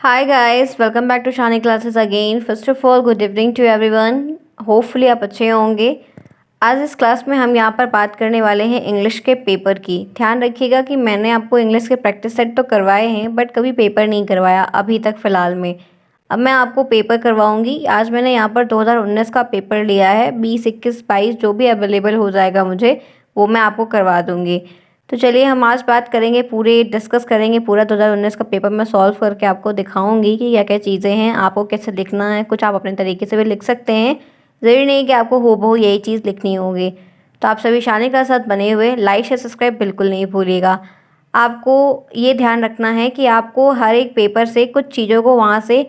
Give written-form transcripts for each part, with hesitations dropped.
Hi guys, welcome back to Shani classes again. First of all, good evening to everyone. Hopefully आप अच्छे होंगे। आज इस class में हम यहाँ पर बात करने वाले हैं इंग्लिश के पेपर की। ध्यान रखिएगा कि मैंने आपको इंग्लिश के प्रैक्टिस सेट तो करवाए हैं बट कभी पेपर नहीं करवाया अभी तक फ़िलहाल में। अब मैं आपको पेपर करवाऊँगी। आज मैंने यहाँ पर 2019 का पेपर लिया है, 20, 21, 22 जो भी अवेलेबल हो जाएगा मुझे वो मैं आपको करवा दूँगी। तो चलिए हम आज बात करेंगे, पूरे डिस्कस करेंगे पूरा 2019 का पेपर मैं सॉल्व करके आपको दिखाऊंगी कि क्या क्या चीज़ें हैं, आपको कैसे लिखना है। कुछ आप अपने तरीके से भी लिख सकते हैं, ज़रूरी नहीं कि आपको हूबहू यही चीज़ लिखनी होगी। तो आप सभी शानी के साथ बने हुए लाइक शेयर सब्सक्राइब बिल्कुल नहीं भूलिएगा। आपको ये ध्यान रखना है कि आपको हर एक पेपर से कुछ चीज़ों को वहाँ से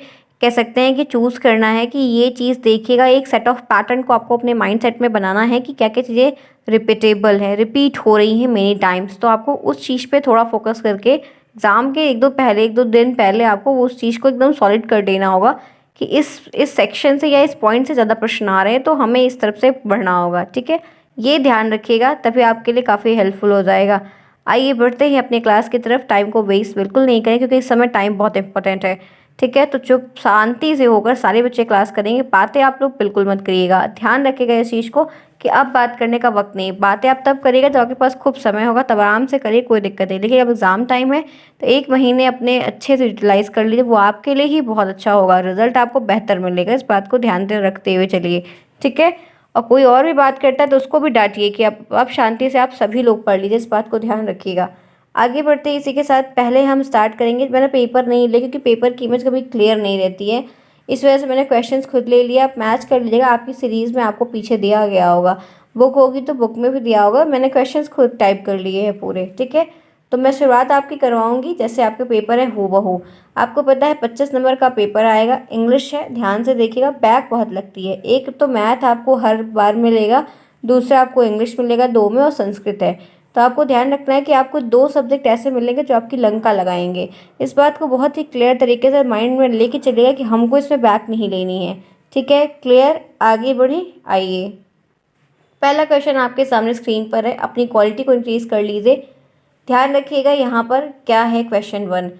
कह सकते हैं कि चूज़ करना है कि ये चीज़ देखिएगा, एक सेट ऑफ पैटर्न को आपको अपने माइंड सेट में बनाना है कि क्या क्या चीज़ें रिपीटेबल है, रिपीट हो रही हैं मेनी टाइम्स। तो आपको उस चीज़ पे थोड़ा फोकस करके एग्ज़ाम के एक दो दिन पहले आपको उस चीज़ को एकदम सॉलिड कर देना होगा कि इस सेक्शन से या इस पॉइंट से ज़्यादा प्रश्न आ रहे हैं तो हमें इस तरफ से बढ़ना होगा। ठीक है, ये ध्यान रखिएगा, तभी आपके लिए काफ़ी हेल्पफुल हो जाएगा। आइए बढ़ते हैं अपने क्लास की तरफ। टाइम को वेस्ट बिल्कुल नहीं करें क्योंकि इस समय टाइम बहुत इंपॉर्टेंट है। ठीक है, तो चुप शांति से होकर सारे बच्चे क्लास करेंगे, बातें आप लोग बिल्कुल मत करिएगा। ध्यान रखिएगा इस चीज़ को कि अब बात करने का वक्त नहीं, बातें आप तब करिएगा जब आपके पास खूब समय होगा, तब आराम से करिए, कोई दिक्कत नहीं। लेकिन अब एग्ज़ाम टाइम है तो 1 महीने अपने अच्छे से यूटिलाइज़ कर लीजिए, वो आपके लिए ही बहुत अच्छा होगा, रिजल्ट आपको बेहतर मिलेगा। इस बात को ध्यान में रखते हुए चलिए। ठीक है, और कोई और भी बात करता है तो उसको भी डांटिए कि अब शांति से आप सभी लोग पढ़ लीजिए, इस बात को ध्यान रखिएगा। आगे बढ़ते इसी के साथ पहले हम स्टार्ट करेंगे। मैंने पेपर नहीं लिया क्योंकि पेपर की इमेज कभी क्लियर नहीं रहती है, इस वजह से मैंने क्वेश्चंस खुद ले लिया। आप मैच कर लीजिएगा, आपकी सीरीज़ में आपको पीछे दिया गया होगा, बुक होगी तो बुक में भी दिया होगा। मैंने क्वेश्चंस खुद टाइप कर लिए हैं पूरे। ठीक है, तो मैं शुरुआत आपकी करवाऊंगी जैसे आपके पेपर है हूबहू। आपको पता है 25 नंबर का पेपर आएगा, इंग्लिश है, ध्यान से देखिएगा, बैक बहुत लगती है। एक तो मैथ आपको हर बार मिलेगा, दूसरा आपको इंग्लिश मिलेगा 2 में, और संस्कृत है। तो आपको ध्यान रखना है कि आपको 2 सब्जेक्ट ऐसे मिलेंगे जो आपकी लंका लगाएंगे। इस बात को बहुत ही क्लियर तरीके से माइंड में लेके चलिएगा कि हमको इसमें बैक नहीं लेनी है। ठीक है, क्लियर, आगे बढ़े। आइए, पहला क्वेश्चन आपके सामने स्क्रीन पर है, अपनी क्वालिटी को इंक्रीज कर लीजिए। ध्यान रखिएगा यहाँ पर क्या है। क्वेश्चन 1,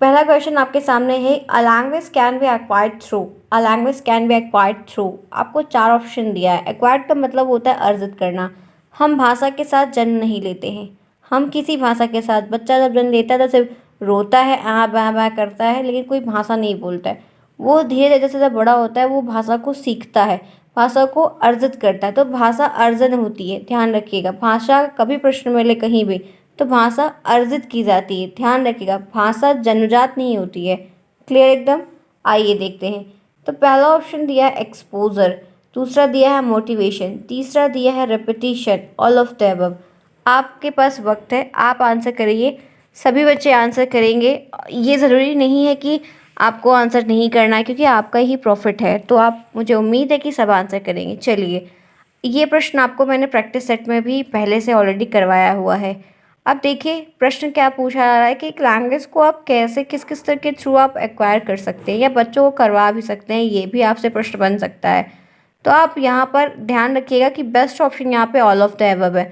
पहला क्वेश्चन आपके सामने है, a language can be acquired through. A language can be acquired through, आपको 4 ऑप्शन दिया है। एक्वायर्ड का मतलब होता है अर्जित करना। हम भाषा के साथ जन्म नहीं लेते हैं, हम किसी भाषा के साथ, बच्चा जब जन्म लेता है तो सिर्फ रोता है, आ बा बा करता है, लेकिन कोई भाषा नहीं बोलता है। वो धीरे धीरे जैसे जब बड़ा होता है वो भाषा को सीखता है, भाषा को अर्जित करता है। तो भाषा अर्जन होती है, ध्यान रखिएगा। भाषा कभी प्रश्न में ले कहीं भी, तो भाषा अर्जित की जाती है, ध्यान रखिएगा। भाषा जन्मजात नहीं होती है। क्लियर एकदम। आइए देखते हैं। तो पहला ऑप्शन दिया है एक्सपोजर, दूसरा दिया है मोटिवेशन, तीसरा दिया है repetition, all of the above. आपके पास वक्त है, आप आंसर करिए। सभी बच्चे आंसर करेंगे, ये ज़रूरी नहीं है कि आपको आंसर नहीं करना है क्योंकि आपका ही प्रॉफिट है। तो आप, मुझे उम्मीद है कि सब आंसर करेंगे। चलिए, ये प्रश्न आपको मैंने प्रैक्टिस सेट में भी पहले से ऑलरेडी करवाया हुआ है। अब देखिए प्रश्न क्या पूछा जा रहा है कि एक लैंग्वेज को आप कैसे, किस किस तरह के थ्रू आप एक्वायर कर सकते हैं या बच्चों को करवा भी सकते हैं, ये भी आपसे प्रश्न बन सकता है। तो आप यहाँ पर ध्यान रखिएगा कि बेस्ट ऑप्शन यहाँ पे ऑल ऑफ द अबव है।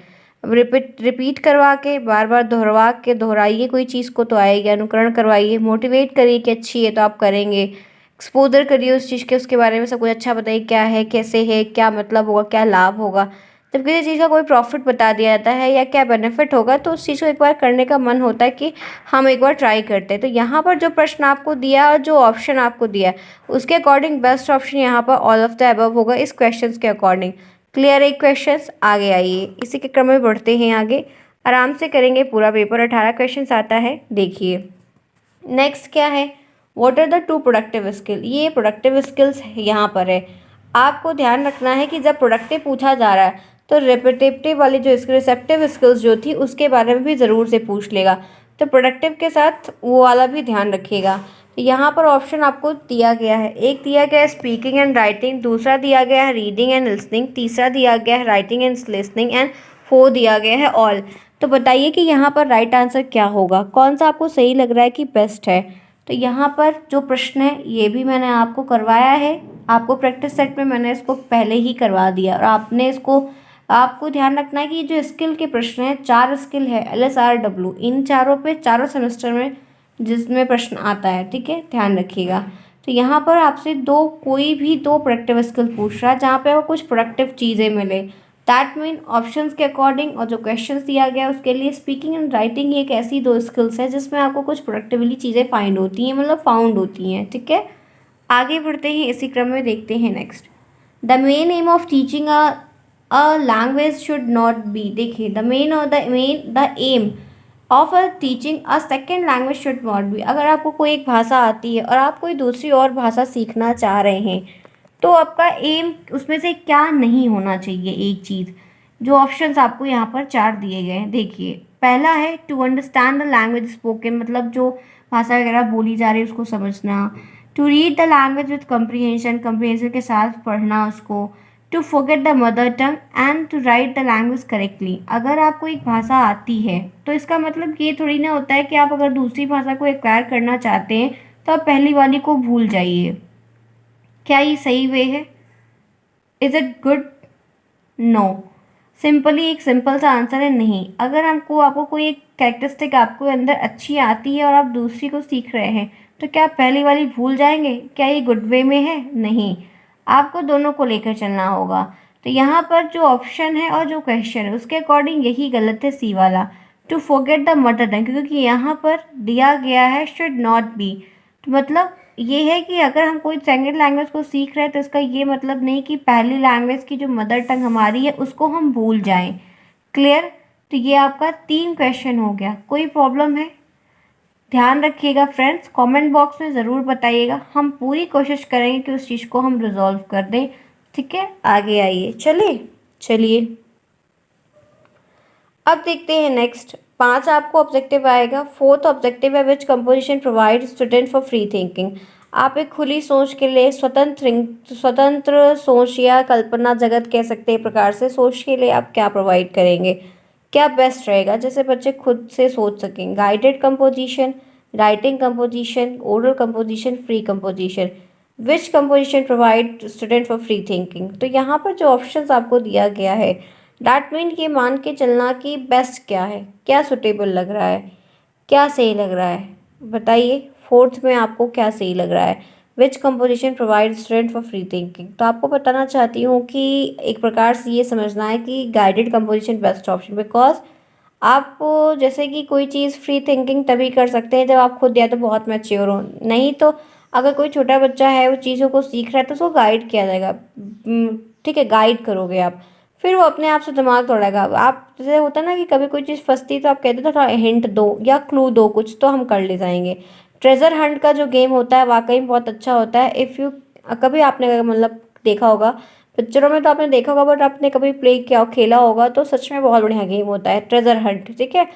रिपीट करवा के, बार बार दोहरवा के, दोहराइए कोई चीज़ को तो आएगी। अनुकरण करवाइए, मोटिवेट करिए कि अच्छी है तो आप करेंगे। एक्सपोजर करिए उस चीज़ के, उसके बारे में सब कुछ अच्छा बताइए, क्या है, कैसे है, क्या मतलब होगा, क्या लाभ होगा। जब किसी चीज़ का कोई प्रॉफिट बता दिया जाता है या क्या बेनिफिट होगा तो उस चीज़ को एक बार करने का मन होता है कि हम एक बार ट्राई करते हैं। तो यहाँ पर जो प्रश्न आपको दिया और जो ऑप्शन आपको दिया उसके अकॉर्डिंग बेस्ट ऑप्शन यहाँ पर ऑल ऑफ द अबव होगा इस क्वेश्चन के अकॉर्डिंग। क्लियर है क्वेश्चन। आगे आइए, इसी के क्रम में बढ़ते हैं आगे, आराम से करेंगे पूरा पेपर। 18 क्वेश्चन आता है, देखिए। नेक्स्ट क्या है, what are the 2 productive skill. ये प्रोडक्टिव स्किल्स यहाँ पर है। आपको ध्यान रखना है कि जब प्रोडक्टिव पूछा जा रहा है तो रिपीटेटिव वाली जो रिसेप्टिव स्किल्स जो थी उसके बारे में भी ज़रूर से पूछ लेगा। तो प्रोडक्टिव के साथ वो वाला भी ध्यान रखिएगा। तो यहाँ पर ऑप्शन आपको दिया गया है, एक दिया गया है स्पीकिंग एंड राइटिंग, दूसरा दिया गया है रीडिंग एंड लिसनिंग, तीसरा दिया गया है राइटिंग एंड लिसनिंग, एंड 4 दिया गया है ऑल। तो बताइए कि यहाँ पर राइट आंसर क्या होगा, कौन सा आपको सही लग रहा है कि बेस्ट है। तो यहाँ पर जो प्रश्न है ये भी मैंने आपको करवाया है, आपको प्रैक्टिस सेट में मैंने इसको पहले ही करवा दिया और आपने इसको, आपको ध्यान रखना है कि ये जो स्किल के प्रश्न हैं, 4 स्किल है LSRW, इन चारों पे चारों सेमेस्टर में जिसमें प्रश्न आता है, ठीक है, ध्यान रखिएगा। तो यहाँ पर आपसे कोई भी दो प्रोडक्टिव स्किल पूछ रहा है जहाँ पे आपको कुछ प्रोडक्टिव चीज़ें मिले। दैट मीन ऑप्शंस के अकॉर्डिंग और जो क्वेश्चंस दिया गया है उसके लिए स्पीकिंग एंड राइटिंग एक ऐसी दो स्किल्स है जिसमें आपको कुछ प्रोडक्टिवली चीज़ें फाइंड होती हैं, मतलब फाउंड होती हैं, ठीक है। आगे बढ़ते हैं, इसी क्रम में देखते हैं next. The main aim of teaching a language should not be, देखिए the aim of a teaching a second language should not be. अगर आपको कोई एक भाषा आती है और आप कोई दूसरी और भाषा सीखना चाह रहे हैं तो आपका एम उसमें से क्या नहीं होना चाहिए, एक चीज़। जो ऑप्शंस आपको यहाँ पर चार दिए गए हैं, देखिए पहला है to understand the language spoken, मतलब जो भाषा वगैरह बोली जा रही है उसको समझना। To read the language with comprehension के साथ पढ़ना उसको। To forget the mother tongue and to write the language correctly. अगर आपको एक भाषा आती है तो इसका मतलब ये थोड़ी ना होता है कि आप अगर दूसरी भाषा को एक्वायर करना चाहते हैं तो आप पहली वाली को भूल जाइए। क्या ये सही वे है? Is it good? No. Simply एक सिंपल सा आंसर है नहीं। अगर आपको कोई एक कैरेक्टरिस्टिक आपको अंदर अच्छी आती है और आप दूसरी को सीख रहे हैं तो क्या आप पहली वाली भूल जाएंगे? क्या ये गुड वे में है? नहीं, आपको दोनों को लेकर चलना होगा। तो यहाँ पर जो ऑप्शन है और जो क्वेश्चन है उसके अकॉर्डिंग यही गलत है, सी वाला, to forget the mother tongue, क्योंकि यहाँ पर दिया गया है शुड नॉट बी। तो मतलब ये है कि अगर हम कोई सेकेंड लैंग्वेज को सीख रहे हैं तो इसका ये मतलब नहीं कि पहली लैंग्वेज की जो मदर टंग हमारी है उसको हम भूल जाएं। क्लियर? तो ये आपका 3 क्वेश्चन हो गया। कोई प्रॉब्लम है? ध्यान रखिएगा फ्रेंड्स, कमेंट बॉक्स में ज़रूर बताइएगा, हम पूरी कोशिश करेंगे कि उस चीज़ को हम रिजॉल्व कर दें, ठीक है। आगे आइए, चलिए अब देखते हैं नेक्स्ट। 5 आपको ऑब्जेक्टिव आएगा। 4th ऑब्जेक्टिव है which composition provide student for free thinking. आप एक खुली सोच के लिए स्वतंत्र सोच या कल्पना जगत कह सकते हैं प्रकार से सोच के लिए आप क्या प्रोवाइड करेंगे, क्या बेस्ट रहेगा जैसे बच्चे खुद से सोच सकें। Guided composition, writing composition, oral composition, free composition. Which composition provide student for free thinking. तो यहाँ पर जो ऑप्शंस आपको दिया गया है दैट मीन ये मान के चलना कि बेस्ट क्या है, क्या सुटेबल लग रहा है, क्या सही लग रहा है, बताइए। 4th में आपको क्या सही लग रहा है? Which composition provide student for free thinking. तो आपको बताना चाहती हूँ कि एक प्रकार से ये समझना है कि guided composition best option, because आप जैसे कि कोई चीज़ फ्री थिंकिंग तभी कर सकते हैं जब आप खुद या तो बहुत मैच्योर हो, नहीं तो अगर कोई छोटा बच्चा है वो चीज़ों को सीख रहा है तो उसको गाइड किया जाएगा, ठीक है, गाइड करोगे आप, फिर वो अपने आप से दिमाग दौड़ाएगा। आप जैसे होता है ना कि कभी कोई चीज़ फंसती तो आप कहते थे थोड़ा हिंट दो या क्लू दो कुछ तो हम कर ले जाएंगे। ट्रेजर हंट का जो गेम होता है वाकई में बहुत अच्छा होता है। इफ़ यू कभी आपने मतलब देखा होगा, पिक्चरों में तो आपने देखा होगा बट आपने कभी प्ले किया खेला होगा तो सच में बहुत बढ़िया गेम होता है ट्रेजर हंट, ठीक है।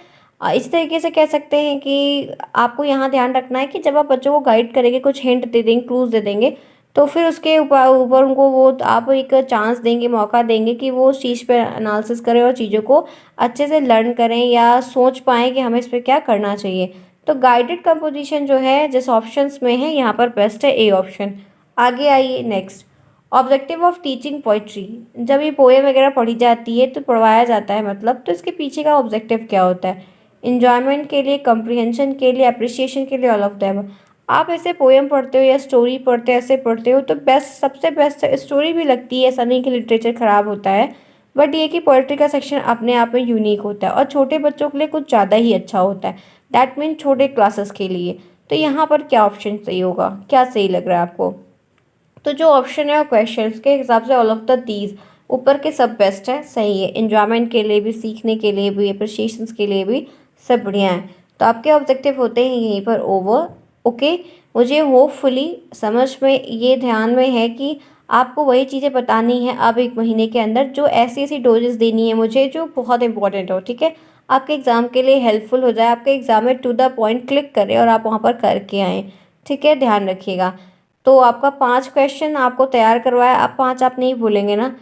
इस तरीके से कह सकते हैं कि आपको यहाँ ध्यान रखना है कि जब आप बच्चों को गाइड करेंगे, कुछ हिंट दे देंगे, क्लूज दे देंगे, तो फिर उसके ऊपर ऊपर उनको वो आप एक चांस देंगे, मौका देंगे कि वो उस चीज़ पे एनालिसिस करें और चीज़ों को अच्छे से लर्न करें या सोच पाएँ कि हमें इस पे क्या करना चाहिए। तो गाइडेड कंपोजिशन जो है जिस ऑप्शंस में है यहाँ पर बेस्ट है ए ऑप्शन। आगे आइए next. Objective of teaching poetry. जब ये पोएम वगैरह पढ़ी जाती है तो पढ़वाया जाता है, मतलब तो इसके पीछे का ऑब्जेक्टिव क्या होता है? इन्जॉयमेंट के लिए, कंप्रीहेंशन के लिए, अप्रिसिएशन के लिए, ऑल ऑफ देम। आप ऐसे पोएम पढ़ते हो या स्टोरी पढ़ते हो, ऐसे पढ़ते हो तो बेस्ट, सबसे बेस्ट स्टोरी भी लगती है, ऐसा नहीं कि लिटरेचर ख़राब होता है, बट ये कि पोएट्री का सेक्शन अपने आप में यूनिक होता है और छोटे बच्चों के लिए कुछ ज़्यादा ही अच्छा होता है, दैट मीन छोटे क्लासेस के लिए। तो यहाँ पर क्या ऑप्शन सही होगा, क्या सही लग रहा है आपको? तो जो ऑप्शन है और क्वेश्चन के हिसाब से ऑल ऑफ द दीज ऊपर के सब बेस्ट है, सही है। इन्जॉयमेंट के लिए भी, सीखने के लिए भी, अप्रिशिएशन के लिए भी सब बढ़िया है। तो आपके ऑब्जेक्टिव होते हैं यहीं पर ओवर। ओके, मुझे होपफुली समझ में ये ध्यान में है कि आपको वही चीज़ें बतानी है अब 1 महीने के अंदर, जो ऐसी ऐसी डोजेस देनी है मुझे जो बहुत इंपॉर्टेंट हो, ठीक है, आपके एग्ज़ाम के लिए हेल्पफुल हो जाए, आपके एग्ज़ाम में टू द पॉइंट क्लिक करें और आप वहाँ पर करके आएँ, ठीक है, ध्यान रखिएगा। तो आपका 5 क्वेश्चन आपको तैयार करवाया, अब 5 आप नहीं भूलेंगे ना,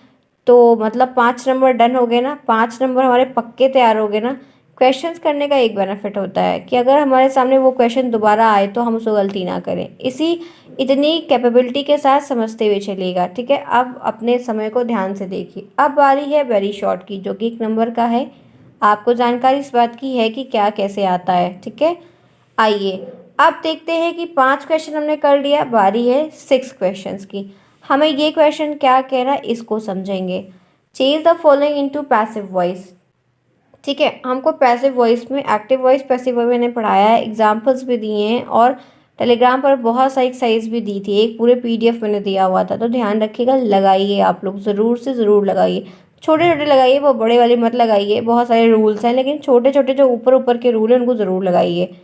तो मतलब 5 नंबर डन हो गए ना, 5 नंबर हमारे पक्के तैयार हो गए ना। क्वेश्चंस करने का एक बेनिफिट होता है कि अगर हमारे सामने वो क्वेश्चन दोबारा आए तो हम उसको गलती ना करें, इतनी कैपेबिलिटी के साथ समझते हुए चलिएगा, ठीक है। अब अपने समय को ध्यान से देखिए। अब बारी है वेरी शॉर्ट की, जो कि 1 नंबर का है। आपको जानकारी इस बात की है कि क्या कैसे आता है, ठीक है। आइए, अब देखते हैं कि 5 क्वेश्चन हमने कर लिया, बारी है 6 क्वेश्चंस की। हमें ये क्वेश्चन क्या कह रहा है इसको समझेंगे। Change the following into passive voice. ठीक है, हमको पैसिव वॉइस में एक्टिव वॉइस पैसिव वॉइस मैंने पढ़ाया है, एग्जाम्पल्स भी दिए हैं और टेलीग्राम पर बहुत सारी एक्सरसाइज भी दी थी, एक पूरे पीडीएफ मैंने दिया हुआ था। तो ध्यान रखिएगा, लगाइए आप लोग, ज़रूर से ज़रूर लगाइए। छोटे छोटे लगाइए, वो बड़े वाले मत लगाइए। बहुत सारे रूल्स हैं लेकिन छोटे छोटे जो ऊपर ऊपर के रूल हैं उनको ज़रूर लगाइए।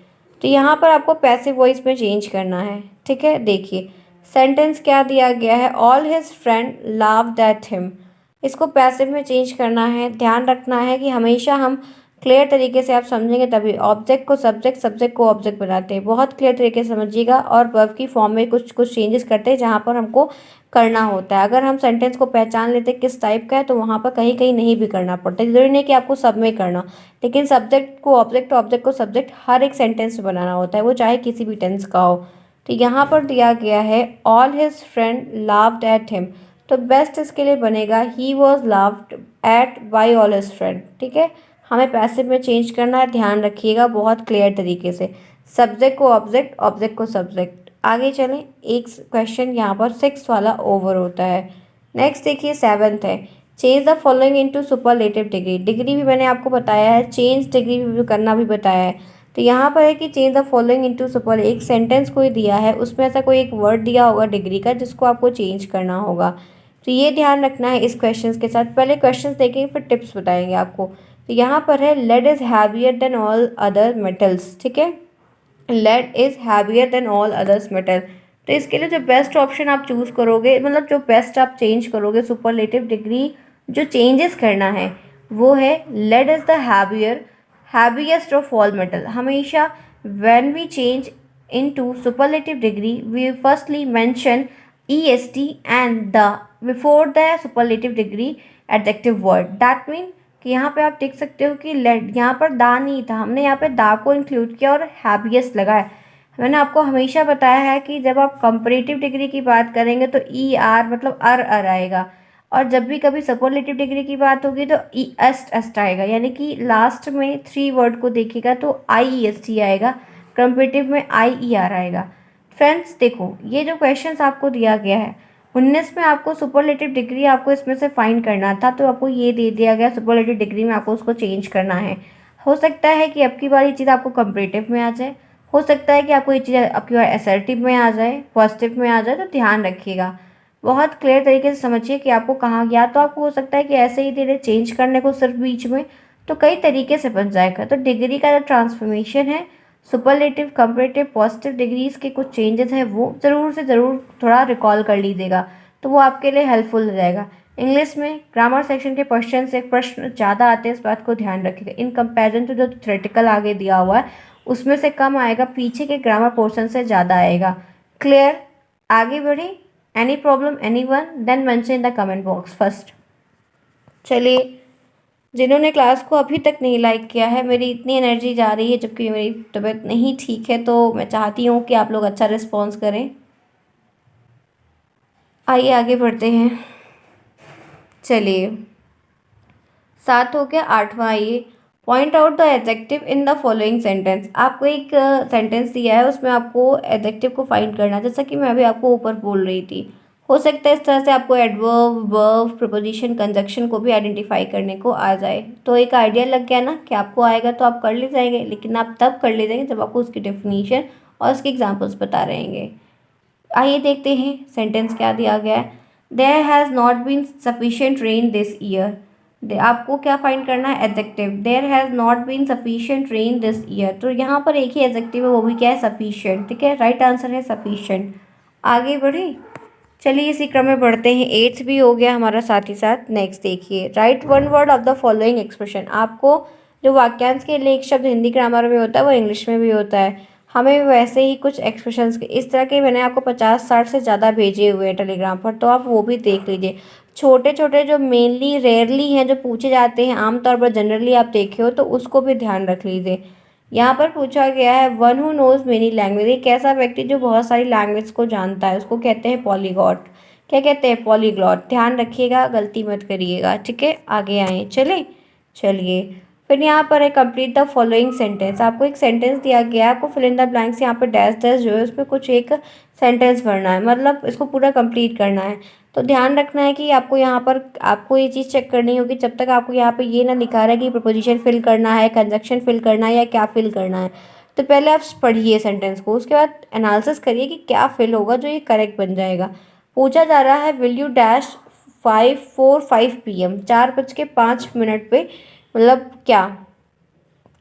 तो यहाँ पर आपको पैसिव वॉइस में चेंज करना है। ठीक है, देखिए सेंटेंस क्या दिया गया है, all his friend loved at him. इसको पैसिव में चेंज करना है। ध्यान रखना है कि हमेशा हम क्लियर तरीके से आप समझेंगे तभी। ऑब्जेक्ट को सब्जेक्ट, सब्जेक्ट को ऑब्जेक्ट बनाते हैं, बहुत क्लियर तरीके से समझिएगा। और वर्ब की फॉर्म में कुछ कुछ चेंजेस करते हैं जहाँ पर हमको करना होता है। अगर हम सेंटेंस को पहचान लेते हैं किस टाइप का है तो वहाँ पर कहीं कहीं नहीं भी करना पड़ता है। जरूरी नहीं कि आपको सब में करना, लेकिन सब्जेक्ट को ऑब्जेक्ट, ऑब्जेक्ट को सब्जेक्ट हर एक सेंटेंस में बनाना होता है, वो चाहे किसी भी टेंस का हो। तो यहाँ पर दिया गया है all his friend loved at him, तो बेस्ट इसके लिए बनेगा he was loved at by all his friend. ठीक है, हमें पैसिव में चेंज करना है, ध्यान रखिएगा बहुत क्लियर तरीके से। सब्जेक्ट को ऑब्जेक्ट, ऑब्जेक्ट को सब्जेक्ट। आगे चलें, एक क्वेश्चन यहाँ पर 6 वाला ओवर होता है। नेक्स्ट देखिए 7th है, change the following into superlative degree. Degree भी मैंने आपको बताया है, चेंज डिग्री भी करना भी बताया है। तो यहाँ पर है कि change the following into super, एक सेंटेंस कोई दिया है उसमें ऐसा कोई एक वर्ड दिया होगा डिग्री का जिसको आपको चेंज करना होगा। तो ये ध्यान रखना है इस क्वेश्चंस के साथ। पहले क्वेश्चंस देखेंगे फिर टिप्स बताएंगे आपको। तो यहाँ पर है lead is heavier than all other metals. ठीक है, lead is heavier than all others metal. तो इसके लिए जो बेस्ट ऑप्शन आप चूज़ करोगे, मतलब जो बेस्ट आप चेंज करोगे सुपरलेटिव डिग्री जो चेंजेस करना है वो है lead is the heavier, heaviest of all metal. हमेशा when we change into superlative degree we firstly mention est and the before the superlative degree adjective word। that mean कि यहाँ पे आप देख सकते हो कि लेड, यहाँ पर दा नहीं था, हमने यहाँ पे दा को इंक्लूड किया और हैवीएस्ट लगाया। मैंने आपको हमेशा बताया है कि जब आप कंपैरेटिव डिग्री की बात करेंगे तो ई आर मतलब अर आएगा, और जब भी कभी सुपरलेटिव डिग्री की बात होगी तो ई एस्ट आएगा, यानी कि लास्ट में 3 वर्ड को देखिएगा तो IEST आएगा, कंपैरेटिव में IER आएगा। फ्रेंड्स देखो, ये जो क्वेश्चंस आपको दिया गया है 19 में आपको सुपरलेटिव डिग्री आपको इसमें से फाइंड करना था, तो आपको ये दे दिया गया सुपरलेटिव डिग्री में आपको उसको चेंज करना है। हो सकता है कि अब की बार ये चीज़ आपको कंपैरेटिव में आ जाए, हो सकता है कि आपको ये चीज़ अब की बार असर्टिव में आ जाए, पॉजिटिव में आ जाए। तो ध्यान रखिएगा, बहुत क्लियर तरीके से समझिए कि आपको कहाँ, या तो आपको हो सकता है कि ऐसे ही दे दे चेंज करने को सिर्फ बीच में, तो कई तरीके से बन जाएगा। तो डिग्री का जो ट्रांसफॉर्मेशन है सुपरलेटिव, कंपैरेटिव, पॉजिटिव डिग्रीज के कुछ चेंजेस हैं वो ज़रूर से ज़रूर थोड़ा रिकॉल कर लीजिएगा, तो वो आपके लिए हेल्पफुल हो जाएगा। इंग्लिश में ग्रामर सेक्शन के क्वेश्चन से प्रश्न ज़्यादा आते हैं, इस बात को ध्यान रखिएगा। इन कंपैरिजन टू जो थ्योरेटिकल आगे दिया हुआ है उसमें से कम आएगा, पीछे के ग्रामर पोर्शन से ज़्यादा आएगा। क्लियर, आगे बढ़े। Any problem anyone, then mention in the comment box first. चलिए, जिन्होंने क्लास को अभी तक नहीं लाइक किया है, मेरी इतनी एनर्जी जा रही है जबकि मेरी तबीयत नहीं ठीक है, तो मैं चाहती हूँ कि आप लोग अच्छा रिस्पॉन्स करें। आइए आगे बढ़ते हैं। चलिए, 7 हो गया, 8वां आइए, point out the adjective in the following sentence. आपको एक सेंटेंस दिया है उसमें आपको एडजेक्टिव को फाइंड करना है, जैसा कि मैं अभी आपको ऊपर बोल रही थी। हो सकता है इस तरह से आपको एडवर्ब, वर्ब, प्रपोजिशन, कंजक्शन को भी आइडेंटिफाई करने को आ जाए। तो एक आइडिया लग गया ना कि आपको आएगा तो आप कर ले जाएंगे, लेकिन आप तब कर ले जाएंगे जब आपको उसकी डेफिनेशन और उसके एग्जाम्पल्स बता रहेंगे। आइए देखते हैं सेंटेंस क्या दिया गया है। There has not been sufficient rain this year. आपको क्या फाइंड करना है, adjective. There has not been sufficient rain this year, तो यहाँ पर एक ही एडजेक्टिव है, वो भी क्या है, सफिशिएंट। ठीक है, राइट आंसर है सफिशिएंट। आगे बढ़े, चलिए इसी क्रम में बढ़ते हैं। 8th भी हो गया हमारा साथ ही साथ। नेक्स्ट देखिए, right one word of the following expression. आपको जो वाक्यांश के लिए एक शब्द हिंदी ग्रामर में होता है वो इंग्लिश में भी होता है। हमें वैसे ही कुछ एक्सप्रेशंस के इस तरह के मैंने आपको 50-60 से ज़्यादा भेजे हुए हैं टेलीग्राम पर, तो आप वो भी देख लीजिए। छोटे छोटे जो मेनली रेयरली हैं, जो पूछे जाते हैं आमतौर पर, जनरली आप देखे हो तो उसको भी ध्यान रख लीजिए। यहाँ पर पूछा गया है one who knows many language, एक ऐसा व्यक्ति जो बहुत सारी लैंग्वेज को जानता है, उसको कहते हैं पॉलीगॉट। क्या कहते हैं, पॉलीग्लॉट। ध्यान रखिएगा, गलती मत करिएगा। ठीक है, आगे आए, चलिए फिर यहाँ पर है कंप्लीट द फॉलोइंग सेंटेंस। आपको एक सेंटेंस दिया गया है, आपको फिल इन द ब्लैंक्स यहाँ पर डैश डैश जो है उसमें कुछ एक सेंटेंस भरना है, मतलब इसको पूरा कंप्लीट करना है। तो ध्यान रखना है कि आपको यहाँ पर आपको ये चीज़ चेक करनी होगी जब तक आपको यहाँ पे ये ना दिखा रहा है कि प्रपोजिशन फिल करना है, कंजक्शन फिल करना है या क्या फिल करना है। तो पहले आप पढ़िए सेंटेंस को, उसके बाद एनालिसिस करिए कि क्या फिल होगा जो ये करेक्ट बन जाएगा। पूछा जा रहा है विल यू डैश 5:45 PM, 4:05 पे, मतलब क्या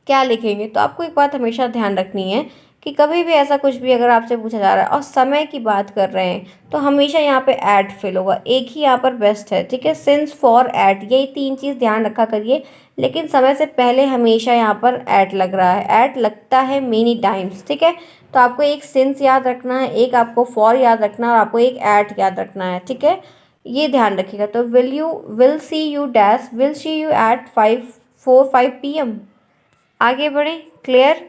क्या लिखेंगे। तो आपको एक बात हमेशा ध्यान रखनी है कि कभी भी ऐसा कुछ भी अगर आपसे पूछा जा रहा है और समय की बात कर रहे हैं तो हमेशा यहाँ पे ऐट फिल होगा, एक ही यहाँ पर बेस्ट है, ठीक है। सिंस, फॉर, ऐट, यही तीन चीज़ ध्यान रखा करिए, लेकिन समय से पहले हमेशा यहाँ पर ऐट लग रहा है, ऐट लगता है मेनी टाइम्स, ठीक है। तो आपको एक सिंस याद रखना है, एक आपको फॉर याद रखना है और आपको एक ऐट याद रखना है, ठीक है। ये ध्यान रखिएगा। तो will see you dash, will see you at 5:45 PM। आगे बढ़े, क्लियर।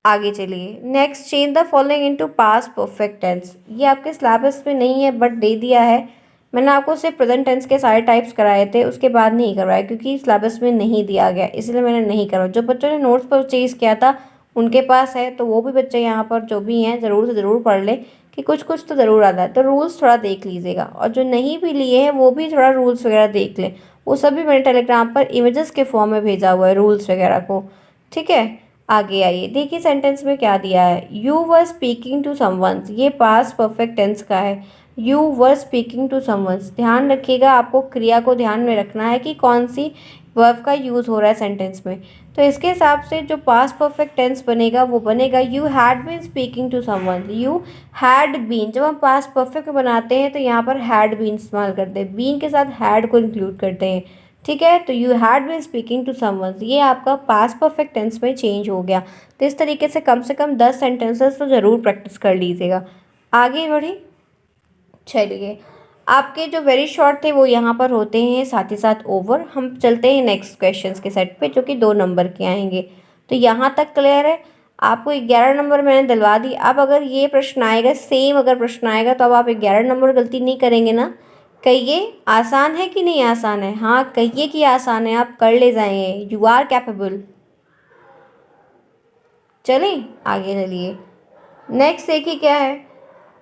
आगे चलिए next, change the following into past perfect tense. ये आपके सिलेबस में नहीं है बट दे दिया है। मैंने आपको सिर्फ प्रेजेंट टेंस के सारे टाइप्स कराए थे, उसके बाद नहीं करवाए क्योंकि सिलेबस में नहीं दिया गया, इसलिए मैंने नहीं करवाया। जो बच्चों ने नोट्स परचेज किया था उनके पास है तो वो भी बच्चे यहाँ पर जो भी हैं ज़रूर से ज़रूर पढ़ लें कि कुछ कुछ तो ज़रूर आता है। तो रूल्स थोड़ा देख लीजिएगा, और जो नहीं भी लिए हैं वो भी थोड़ा रूल्स वगैरह देख लें। वो सभी मैंने टेलीग्राम पर इमेजेस के फॉर्म में भेजा हुआ है रूल्स वगैरह को, ठीक है। आगे आइए, देखिए सेंटेंस में क्या दिया है। You were speaking to someone's, ये पास्ट परफेक्ट टेंस का है। You were speaking to someone's, ध्यान रखिएगा, आपको क्रिया को ध्यान में रखना है कि कौन सी वर्ब का यूज़ हो रहा है सेंटेंस में। तो इसके हिसाब से जो पास्ट परफेक्ट टेंस बनेगा वो बनेगा you had been speaking to someone. You had been, जब हम पास्ट परफेक्ट बनाते हैं तो यहाँ पर हैड बीन इस्तेमाल करते हैं, बीन के साथ हैड को इंक्लूड करते हैं, ठीक है। तो you had been speaking to someone, ये आपका पास्ट परफेक्ट टेंस में चेंज हो गया। तो इस तरीके से कम 10 सेंटेंसेस तो ज़रूर प्रैक्टिस कर लीजिएगा। आगे बढ़े, चलिए आपके जो वेरी शॉर्ट थे वो यहाँ पर होते हैं, साथ ही साथ ओवर। हम चलते हैं नेक्स्ट क्वेश्चंस के सेट पे जो कि 2 नंबर के आएंगे। तो यहाँ तक क्लियर है, आपको 11 नंबर मैंने दिलवा दी। अब अगर ये प्रश्न आएगा, सेम अगर प्रश्न आएगा तो अब आप 11 नंबर गलती नहीं करेंगे ना। कहिए आसान है कि नहीं आसान है, हाँ कहिए कि आसान है, आप कर ले जाएंगे, यू आर कैपेबल। चलें आगे, चलिए नेक्स्ट देखिए क्या है।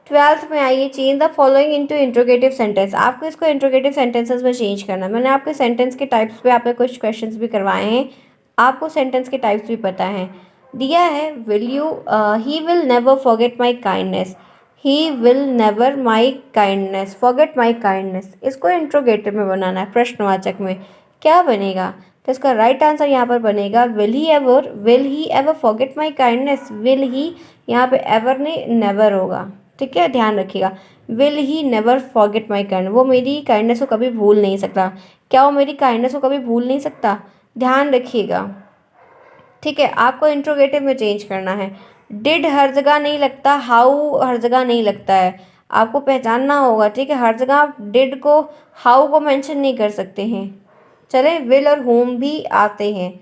12th में आइए, change the following into interrogative sentence. आपको इसको इंट्रोगेटिव सेंटेंसेस में चेंज करना है। मैंने आपके सेंटेंस के टाइप्स पे आपके कुछ क्वेश्चंस भी करवाए हैं, आपको सेंटेंस के टाइप्स भी पता हैं। दिया है will you, he will never forget my kindness, he will never my kindness, forget my kindness. इसको इंट्रोगेटिव में बनाना है, प्रश्नवाचक में। क्या बनेगा, तो इसका राइट आंसर यहाँ पर बनेगा will he ever forget my kindness. Will he, यहाँ पे एवर ने नेवर होगा, ठीक है, ध्यान रखिएगा। Will he never forget my kindness, वो मेरी काइंडनेस को कभी भूल नहीं सकता। क्या वो मेरी काइंडनेस को कभी भूल नहीं सकता, ध्यान रखिएगा, ठीक है। आपको इंट्रोगेटिव में चेंज करना है। डिड हर जगह नहीं लगता, हाउ हर जगह नहीं लगता है, आपको पहचानना होगा, ठीक है। हर जगह आप डिड को, हाउ को मेंशन नहीं कर सकते हैं। चले, विल और होम भी आते हैं।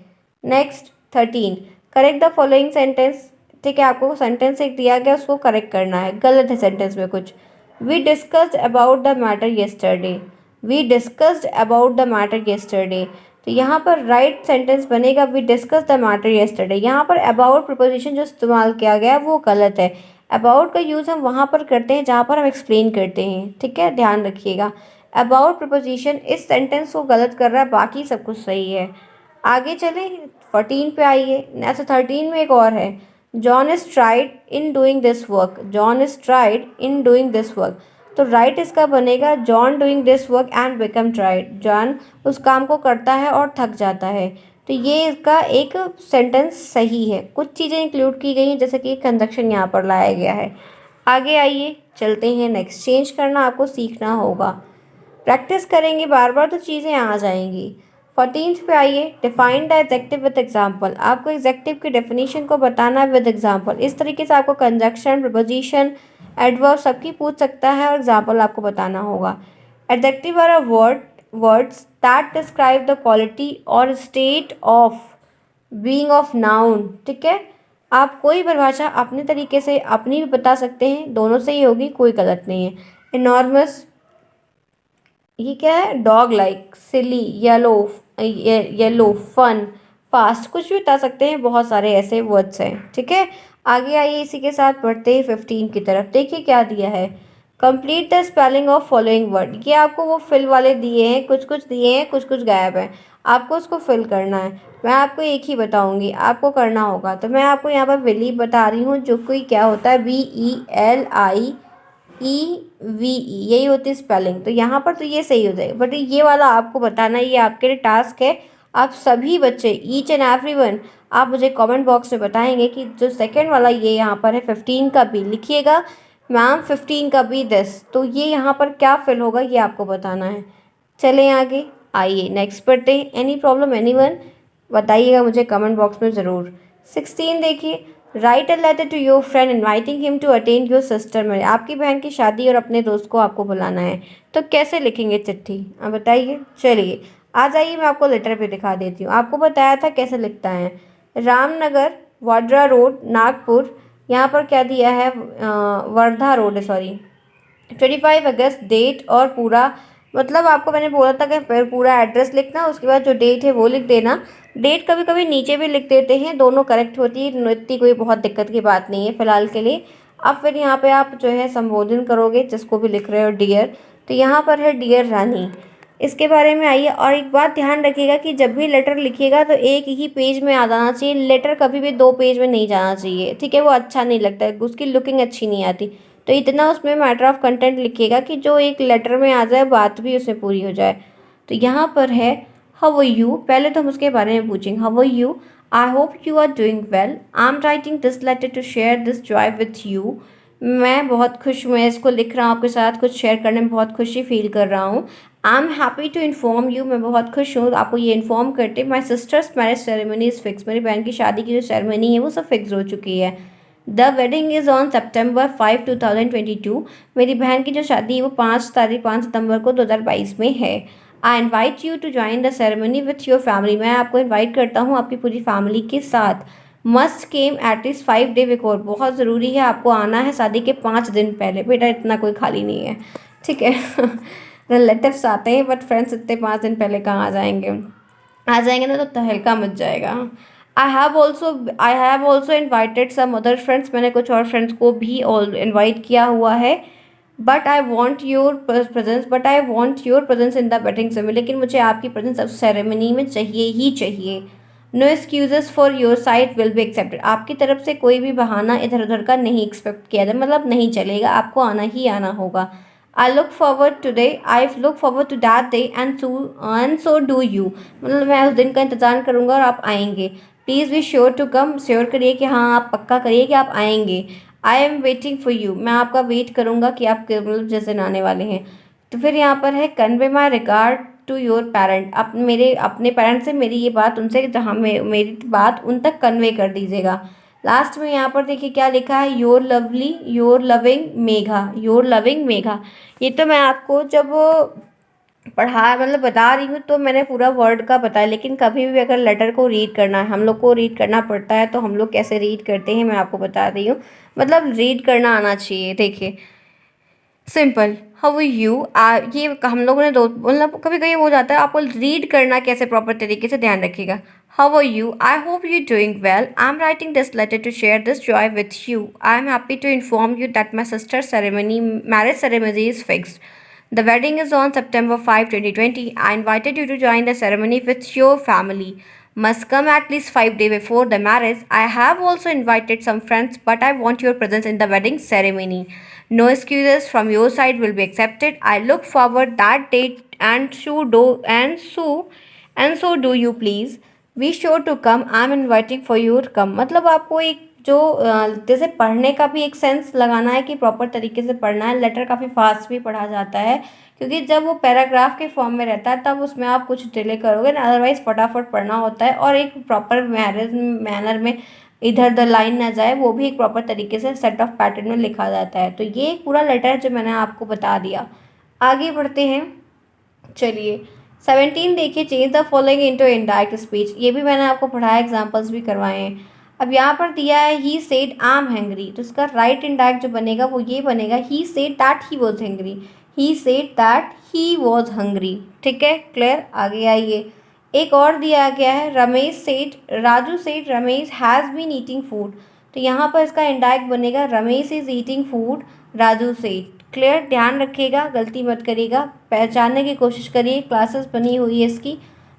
Next 13, correct the following sentence, ठीक है। आपको सेंटेंस एक दिया गया उसको करेक्ट करना है, गलत है सेंटेंस में कुछ। We discussed about the matter yesterday, we discussed about the matter yesterday. तो यहाँ पर राइट सेंटेंस बनेगा we discuss the matter yesterday. यहाँ पर अबाउट प्रपोजिशन जो इस्तेमाल किया गया है वो गलत है। अबाउट का यूज़ हम वहाँ पर करते हैं जहाँ पर हम एक्सप्लेन करते हैं, ठीक है, ध्यान रखिएगा। अबाउट प्रपोजिशन इस सेंटेंस को गलत कर रहा है, बाकी सब कुछ सही है। आगे चले 14 पे आइए। ऐसा 13 में एक और है, John is tried in doing this work, John is tried in doing this work. तो राइट इसका बनेगा John doing this work and become tried, John उस काम को करता है और थक जाता है। तो ये इसका एक सेंटेंस सही है। कुछ चीज़ें इंक्लूड की गई हैं जैसे कि कंजक्शन यहाँ पर लाया गया है। आगे आइए, चलते हैं नेक्स्ट। चेंज करना आपको सीखना होगा, प्रैक्टिस करेंगे बार बार तो चीज़ें आ जाएंगी। 14th पे आइए, define the adjective with example. आपको एग्जेक्टिव की डेफिनेशन को बताना है विद एग्जाम्पल। इस तरीके से आपको कंजक्शन, प्रपोजिशन, एडवर्ब सबकी पूछ सकता है और एग्जाम्पल आपको बताना होगा। Adjective are a words that describe the quality और state of being of noun, ठीक है। आप कोई परिभाषा अपने तरीके से अपनी भी बता सकते हैं, दोनों से ही होगी, कोई गलत नहीं है। इनॉर्मस, ये क्या है, डॉग लाइक, सिली, येलो, येलो, फन, फास्ट, कुछ भी बता सकते हैं, बहुत सारे ऐसे वर्ड्स हैं। ठीक है, आगे आइए, इसी के साथ बढ़ते हैं 15 की तरफ। देखिए क्या दिया है, complete the spelling of following word. ये आपको वो फिल वाले दिए हैं, कुछ कुछ दिए हैं, कुछ कुछ गायब हैं, आपको उसको फिल करना है। मैं आपको एक ही बताऊंगी, आपको करना होगा। तो मैं आपको यहाँ पर बिलीव बता रही हूँ, जो कोई क्या होता है, BELIEVE, यही होती है स्पेलिंग। तो यहाँ पर तो ये सही हो जाएगा, बट ये वाला आपको बताना, ये आपके लिए टास्क है। आप सभी बच्चे, ईच एंड एवरीवन, आप मुझे कमेंट बॉक्स में बताएंगे कि जो सेकंड वाला ये यहाँ पर है 15 का बी, लिखिएगा मैम 15 का बी दिस, तो ये यहाँ पर क्या फिल होगा ये आपको बताना है। चलें आगे, आइए नेक्स्ट पढ़ते हैं। एनी प्रॉब्लम एनीवन, बताइएगा मुझे कमेंट बॉक्स में ज़रूर। 16 देखिए, write a letter to your friend inviting him to attend your sister marriage. आपकी बहन की शादी और अपने दोस्त को आपको बुलाना है, तो कैसे लिखेंगे चिट्ठी, आप बताइए। चलिए आ जाइए, मैं आपको लेटर पे दिखा देती हूँ। आपको बताया था कैसे लिखता है, रामनगर, वाड्रा रोड, नागपुर। यहाँ पर क्या दिया है, वर्धा रोड है, सॉरी, 25 अगस्त, डेट और पूरा, मतलब आपको मैंने बोला था कि पूरा एड्रेस लिखना, उसके बाद जो डेट है वो लिख देना। डेट कभी कभी नीचे भी लिख देते हैं, दोनों करेक्ट होती है, इतनी कोई बहुत दिक्कत की बात नहीं है फ़िलहाल के लिए। अब फिर यहाँ पे आप जो है संबोधन करोगे जिसको भी लिख रहे हो, डियर, तो यहाँ पर है डियर रानी, इसके बारे में आइए। और एक बात ध्यान रखिएगा कि जब भी लेटर लिखिएगा तो एक ही पेज में आ जाना चाहिए, लेटर कभी भी 2 पेज में नहीं जाना चाहिए, ठीक है, वो अच्छा नहीं लगता है, उसकी लुकिंग अच्छी नहीं आती। तो इतना उसमें मैटर ऑफ कंटेंट लिखिएगा कि जो एक लेटर में आ जाए, बात भी उसमें पूरी हो जाए। तो यहाँ पर है हाउ आर यू, पहले तो हम उसके बारे में पूछेंगे, how are you, I hope you are doing well, I am writing this letter to share this joy with you. मैं बहुत खुश हूँ, मैं इसको लिख रहा हूँ आपके साथ, कुछ शेयर करने में बहुत खुशी फील कर रहा हूँ। I am happy to inform you, मैं बहुत खुश हूँ आपको ये इन्फॉर्म करते, my sister's marriage ceremony is fix, मेरी बहन की शादी की जो सेरेमनी है वो सब फिक्स हो चुकी है। The wedding is on September 5, 2022, मेरी बहन की जो शादी है वो 5 सितंबर को 2022 में है। I invite you to join the ceremony with your family, मैं आपको इन्वाइट करता हूँ आपकी पूरी फैमिली के साथ। मस्ट केम एटलीस्ट 5 डे बिफोर, बहुत ज़रूरी है आपको आना है शादी के 5 दिन पहले, बेटा इतना कोई खाली नहीं है, ठीक है। रिलेटिव्स आते हैं बट फ्रेंड्स इतने 5 दिन पहले कहाँ आ जाएंगे, आ जाएंगे ना तो तहलका मच जाएगा। I have also invited some other friends, मैंने कुछ और फ्रेंड्स को भी इन्वाइट किया हुआ है। But I want your presence in the wedding ceremony, लेकिन मुझे आपकी प्रेजेंस उस सेरेमनी में चाहिए ही चाहिए। No excuses for your side will be accepted, आपकी तरफ से कोई भी बहाना इधर उधर का नहीं एक्सपेक्ट किया जाए, मतलब नहीं चलेगा, आपको आना ही आना होगा। I look forward to that day and so do you, मतलब मैं उस दिन का इंतज़ार करूँगा और आप आएंगे। Please be sure to come, sure करिए कि हाँ, आप पक्का करिए कि आप आएंगे। I am waiting for you, मैं आपका वेट करूँगा कि आप मतलब जिस दिन आने वाले हैं। तो फिर यहाँ पर है convey my regard to your parent, मेरे अपने पेरेंट्स से मेरी ये बात उनसे, जहाँ मेरी बात उन तक कन्वे कर दीजिएगा। लास्ट में यहाँ पर देखिए क्या लिखा है, योर लविंग मेघा। ये तो मैं आपको जब पढ़ा मतलब बता रही हूँ तो मैंने पूरा वर्ड का बताया, लेकिन कभी भी अगर लेटर को रीड करना है, हम लोग को रीड करना पड़ता है, तो हम लोग कैसे रीड करते हैं मैं आपको बता रही हूँ, मतलब रीड करना आना चाहिए। देखिए सिंपल, हाउ आर यू, ये हम लोगों ने दो मतलब कभी कभी हो जाता है, आपको रीड करना कैसे प्रॉपर तरीके से ध्यान रखिएगा। How are you, I hope you doing well, I am writing this letter to share this joy with you, I am happy to inform you that my sister ceremony marriage ceremony is fixed. The wedding is on September 5, 2020. I invited you to join the ceremony with your family. Must come at least 5 days before the marriage. I have also invited some friends, but I want your presence in the wedding ceremony. No excuses from your side will be accepted. I look forward that date and so do you please. Be sure to come. I am inviting for you to come. मतलब आपको एक जो जैसे पढ़ने का भी एक sense लगाना है कि प्रॉपर तरीके से पढ़ना है। लेटर काफ़ी फास्ट भी पढ़ा जाता है, क्योंकि जब वो पैराग्राफ के फॉर्म में रहता है तब उसमें आप कुछ डिले करोगे ना, अदरवाइज़ फटाफट पढ़ना होता है, और एक प्रॉपर मैनर में इधर उधर लाइन ना जाए, वो भी एक प्रॉपर तरीके से सेट ऑफ पैटर्न में लिखा जाता है। तो ये एक पूरा लेटर जो मैंने आपको बता दिया। आगे बढ़ते हैं, चलिए 17 देखिए, change the following into indirect speech, ये भी मैंने आपको पढ़ाया, एग्जांपल्स भी करवाए हैं। अब यहाँ पर दिया है he said I am hangry, तो इसका राइट इनडायरेक्ट जो बनेगा वो ये बनेगा, he said that he was hangry, he said that he was hungry. ठीक है, क्लियर। आगे आइए, एक और दिया गया है Raju Seth Ramesh has been eating food. तो यहाँ पर इसका इंडायरेक्ट बनेगा Ramesh is eating food Raju Seth. Clear, ध्यान रखिएगा, गलती मत करिएगा, पहचानने की कोशिश करिए। क्लासेस बनी हुई है इसकी,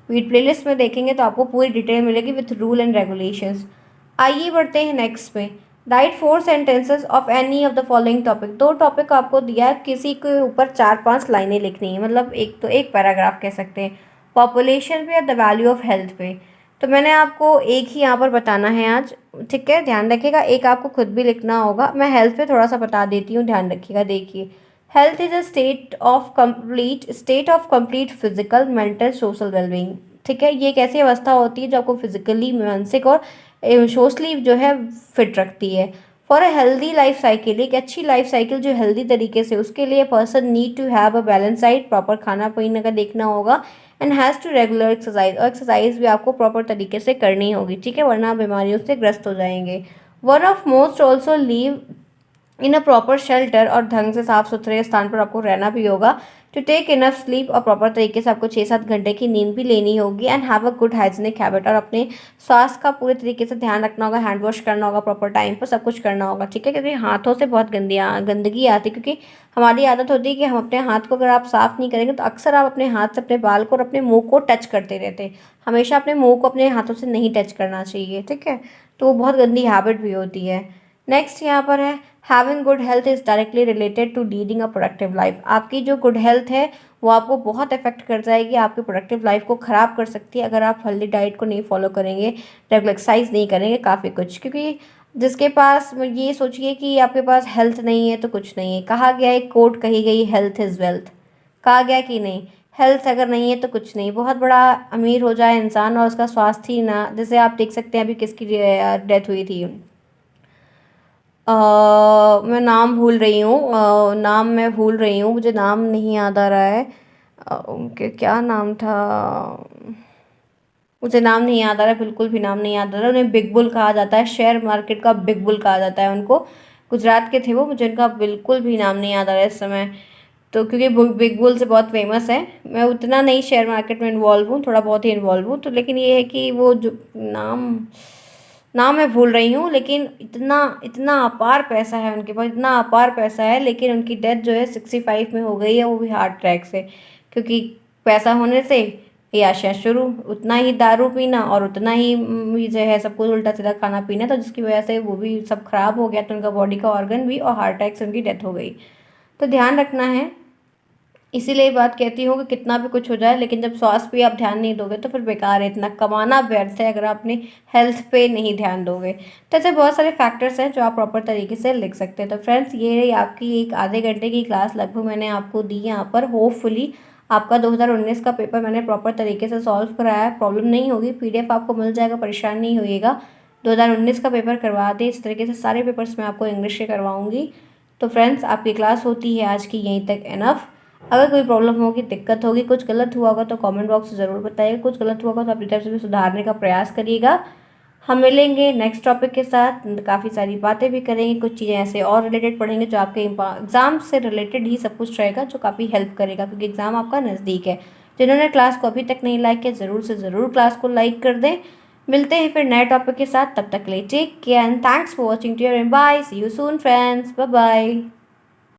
प्लेलिस्ट में देखेंगे तो आपको पूरी डिटेल मिलेगी विथ रूल एंड रेगुलेशंस। आइए बढ़ते हैं नेक्स्ट पे। Right 4 sentences of any of the following topic. 2 topic आपको दिया है, किसी के ऊपर 4-5 लाइनें लिखनी है, मतलब एक पैराग्राफ कह सकते हैं। पॉपुलेशन पे या द वैल्यू ऑफ हेल्थ पे। तो मैंने आपको एक ही यहाँ पर बताना है आज, ठीक है, ध्यान रखिएगा। एक आपको खुद भी लिखना होगा। मैं हेल्थ पे थोड़ा सा बता देती हूँ, ध्यान रखिएगा। देखिए, health is a state of complete physical mental social wellbeing. ठीक है, ये एक ऐसी अवस्था होती है जो आपको फिजिकली, मानसिक और सोशली जो है फिट रखती है। For a healthy life cycle, एक अच्छी लाइफ साइकिल जो हेल्दी तरीके से, उसके लिए person need to have a balance diet, proper खाना पीने का देखना होगा, and has to regular exercise, और एक्सरसाइज भी आपको प्रॉपर तरीके से करनी होगी, ठीक है, वरना बीमारियों से ग्रस्त हो जाएंगे। One of most also leave in a proper shelter, और ढंग से साफ सुथरे स्थान पर आपको रहना भी होगा। टू टेक इनफ स्लीप, और प्रॉपर तरीके से आपको 6-7 घंटे की नींद भी लेनी होगी। And have a good hygienic habit, और अपने स्वास्थ्य का पूरे तरीके से ध्यान रखना होगा, हैंड वॉश करना होगा प्रॉपर टाइम पर, सब कुछ करना होगा, ठीक है, क्योंकि हाथों से बहुत गंदगी आती है। क्योंकि हमारी आदत होती है कि हम अपने हाथ को, अगर आप साफ़ नहीं करेंगे तो अक्सर आप अपने हाथ से अपने बाल को और अपने मुंह को टच करते रहते हैं। हमेशा अपने मुंह को अपने हाथों से नहीं टच करना चाहिए, ठीक है, तो वो बहुत गंदी हैबिट भी होती है। नेक्स्ट यहाँ पर है, having good health is directly related to leading a productive life. आपकी जो गुड हेल्थ है वो आपको बहुत अफेक्ट कर जाएगी, आपकी प्रोडक्टिव लाइफ को ख़राब कर सकती है अगर आप हेल्दी डाइट को नहीं फॉलो करेंगे, रेगुलर एक्सरसाइज नहीं करेंगे, काफ़ी कुछ। क्योंकि जिसके पास, ये सोचिए कि आपके पास हेल्थ नहीं है तो कुछ नहीं है। कहा गया, एक कोट कही गई, हेल्थ इज़ वेल्थ, कहा गया कि नहीं। हेल्थ अगर नहीं है तो कुछ नहीं। बहुत बड़ा अमीर हो जाए इंसान और उसका स्वास्थ्य ही ना, जैसे आप देख सकते हैं अभी किसकी डेथ हुई थी, मैं नाम भूल रही हूँ, नाम मैं भूल रही हूँ, मुझे नाम नहीं याद आ रहा है। उनके क्या नाम था, मुझे नाम नहीं याद आ रहा है, बिल्कुल भी नाम नहीं याद आ रहा है। उन्हें बिग बुल कहा जाता है, शेयर मार्केट का बिग बुल कहा जाता है उनको। गुजरात के थे वो, मुझे उनका बिल्कुल भी नाम नहीं याद आ रहा है इस समय। तो क्योंकि बिग बुल से बहुत फेमस है, मैं उतना नहीं शेयर मार्केट में इन्वॉल्व हूँ, थोड़ा बहुत ही इन्वॉल्व हूँ, तो लेकिन ये है कि वो जो नाम नाम मैं भूल रही हूँ, लेकिन इतना इतना अपार पैसा है उनके पास, इतना अपार पैसा है, लेकिन उनकी डेथ जो है 65 में हो गई है, वो भी हार्ट अटैक से। क्योंकि पैसा होने से ये आशा शुरू, उतना ही दारू पीना और उतना ही जो है सब कुछ उल्टा सीधा खाना पीना, तो जिसकी वजह से वो भी सब खराब हो गया, तो उनका बॉडी का ऑर्गन भी, और हार्ट अटैक से उनकी डेथ हो गई। तो ध्यान रखना है, इसीलिए ये बात कहती हूँ कि कितना भी कुछ हो जाए, लेकिन जब स्वास्थ्य पे आप ध्यान नहीं दोगे तो फिर बेकार है, इतना कमाना व्यर्थ है अगर आप अपनी हेल्थ पे नहीं ध्यान दोगे। तो ऐसे बहुत सारे फैक्टर्स हैं जो आप प्रॉपर तरीके से लिख सकते हैं। तो फ्रेंड्स, ये रही आपकी एक आधे घंटे की क्लास लगभग मैंने आपको दी यहाँ पर। होपफुली आपका 2019 का पेपर मैंने प्रॉपर तरीके से सॉल्व कराया है, प्रॉब्लम नहीं होगी, PDF आपको मिल जाएगा, परेशान नहीं होइएगा। 2019 का पेपर करवा दें, इस तरीके से सारे पेपर्स मैं आपको इंग्लिश के करवाऊँगी। तो फ्रेंड्स, आपकी क्लास होती है आज की यहीं तक इनफ। अगर कोई प्रॉब्लम होगी, दिक्कत होगी, कुछ गलत हुआ होगा तो कमेंट बॉक्स में ज़रूर बताइएगा। कुछ गलत हुआ होगा तो अपनी तरफ से भी सुधारने का प्रयास करिएगा। हम मिलेंगे नेक्स्ट टॉपिक के साथ, काफ़ी सारी बातें भी करेंगे, कुछ चीज़ें ऐसे और रिलेटेड पढ़ेंगे जो आपके एग्ज़ाम से रिलेटेड ही सब कुछ रहेगा, जो काफ़ी हेल्प करेगा, क्योंकि एग्ज़ाम आपका नज़दीक है। जिन्होंने क्लास को अभी तक नहीं लाइक किया, ज़रूर से ज़रूर क्लास को लाइक कर दें। मिलते हैं फिर नए टॉपिक के साथ, तब तक के लिए take care and thanks for watching to your, bye, see you soon friends, bye bye.